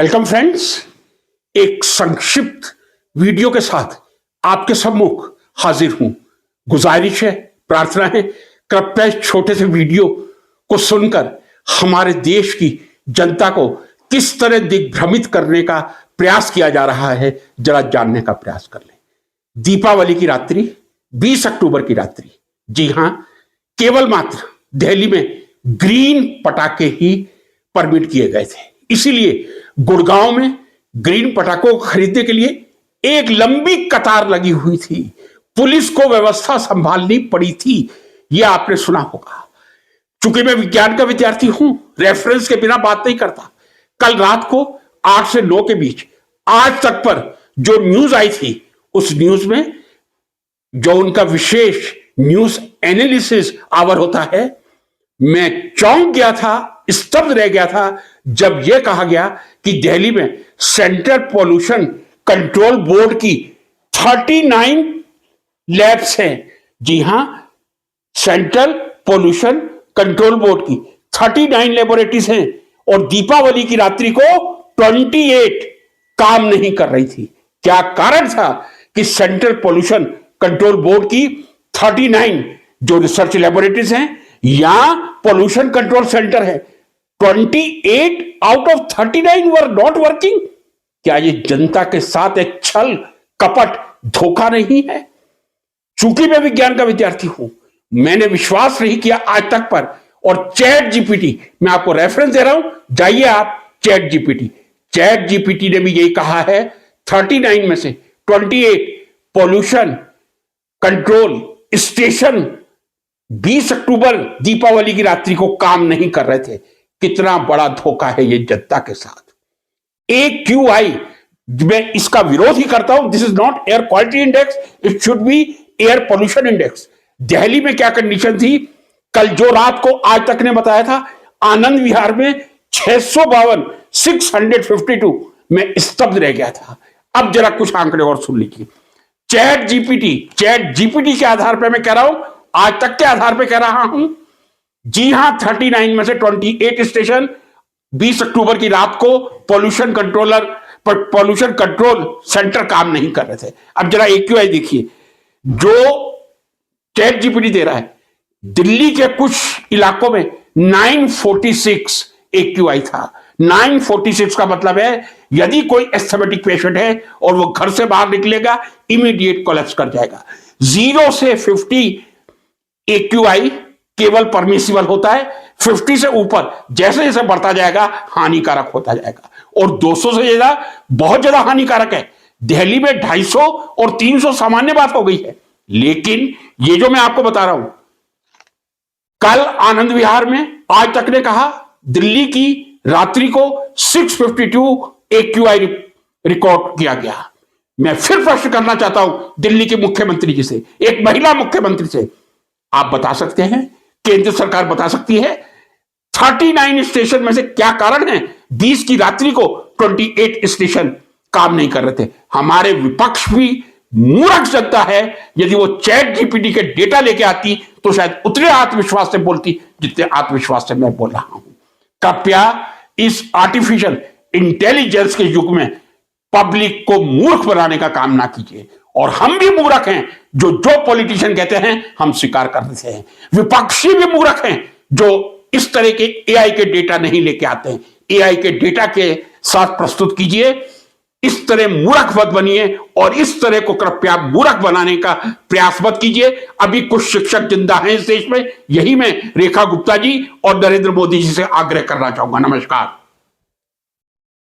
Welcome friends, एक संक्षिप्त video के साथ आपके सम्मुख हाजिर हूं। गुजारिश है, प्रार्थना है, कृपया इस छोटे से वीडियो को सुनकर हमारे देश की जनता को किस तरह दिग्भ्रमित करने का प्रयास किया जा रहा है जरा जानने का प्रयास कर लें। दीपावली की रात्रि, 20 अक्टूबर की रात्रि, जी हां, केवल मात्र दिल्ली में ग्रीन पटाखे ही परमिट किए गए थे। इसीलिए गुड़गांव में ग्रीन पटाखों को खरीदने के लिए एक लंबी कतार लगी हुई थी। पुलिस को व्यवस्था संभालनी पड़ी थी, यह आपने सुना होगा। चूंकि मैं विज्ञान का विद्यार्थी हूं, रेफरेंस के बिना बात नहीं करता। कल रात को 8 से 9 के बीच आज तक पर जो न्यूज आई थी, उस न्यूज में जो उनका विशेष न्यूज एनालिसिस आवर होता है, मैं चौंक गया था, स्तब्ध रह गया था जब यह कहा गया कि दिल्ली में सेंट्रल पॉल्यूशन कंट्रोल बोर्ड की 39 लैब्स हैं। जी हां, सेंट्रल पॉल्यूशन कंट्रोल बोर्ड की 39 लेबोरेटरीज हैं और दीपावली की रात्रि को 28 काम नहीं कर रही थी। क्या कारण था कि सेंट्रल पॉल्यूशन कंट्रोल बोर्ड की 39 जो रिसर्च लेबोरेटरीज हैं या पॉल्यूशन कंट्रोल सेंटर है, 28 out of 39 were not working? क्या ये जनता के साथ एक छल कपट धोखा नहीं है? चूंकि मैं विज्ञान का विद्यार्थी हूं, मैंने विश्वास नहीं किया आज तक पर, और चैट जीपीटी, मैं आपको रेफरेंस दे रहा हूं, जाइए आप चैट जीपीटी ने भी यही कहा है। 39 में से 28 पॉल्यूशन कंट्रोल स्टेशन 20 अक्टूबर दीपावली की रात्रि को काम नहीं कर रहे थे। कितना बड़ा धोखा है ये जनता के साथ। AQI, मैं इसका विरोध ही करता हूं। This is not air quality index, it should be air pollution index. Delhi में क्या कंडीशन थी कल, जो रात को आज तक ने बताया था, आनंद विहार में 652 में स्तब्ध रह गया था। अब जरा कुछ आंकड़े और सुन लीजिए। चैट जीपीटी के आधार पर मैं कह रहा हूं, आज तक के आधार पर कह रहा हूं। जी हां, 39 में से 28 स्टेशन 20 अक्टूबर की रात को पॉल्यूशन कंट्रोल सेंटर काम नहीं कर रहे थे। अब जरा AQI देखिए जो चैट जीपीटी दे रहा है। दिल्ली के कुछ इलाकों में 946 AQI था। 946 का मतलब है यदि कोई एस्थमेटिक पेशेंट है और वो घर से बाहर निकलेगा, इमीडिएट कोलैप्स कर जाएगा। 0 से 50 AQI केवल परमिसिबल होता है, 50 से ऊपर जैसे जैसे बढ़ता जाएगा हानिकारक होता जाएगा, और 200 से ज्यादा बहुत ज्यादा हानिकारक है। दिल्ली में 250 और 300 सामान्य बात हो गई है। लेकिन ये जो मैं आपको बता रहा हूं, कल आनंद विहार में आज तक ने कहा दिल्ली की रात्रि को 652 AQI रिकॉर्ड किया गया। मैं फिर प्रश्न करना चाहता हूं दिल्ली के मुख्यमंत्री जी से, एक महिला मुख्यमंत्री से, आप बता सकते हैं, केंद्र सरकार बता सकती है 39 स्टेशन में से क्या कारण है 20 की रात्रि को 28 स्टेशन काम नहीं कर रहे थे? हमारे विपक्ष भी मूर्ख जनता है। यदि वो चैट जीपीटी के डेटा लेके आती तो शायद उतने आत्मविश्वास से बोलती जितने आत्मविश्वास से मैं बोल रहा हूं। कृपया इस आर्टिफिशियल इंटेलिजेंस के युग में पब्लिक को मूर्ख बनाने का काम ना कीजिए। और हम भी मूर्ख हैं जो पॉलिटिशियन कहते हैं हम स्वीकार कर देते हैं। विपक्षी भी मूर्ख हैं जो इस तरह के AI के डेटा नहीं लेके आते हैं। AI के डेटा के साथ प्रस्तुत कीजिए, इस तरह मूर्ख मत बनिए और इस तरह को कृपया मूर्ख बनाने का प्रयास मत कीजिए। अभी कुछ शिक्षक जिंदा हैं इस देश में, यही मैं रेखा गुप्ता जी और नरेंद्र मोदी जी से आग्रह करना चाहूंगा। नमस्कार।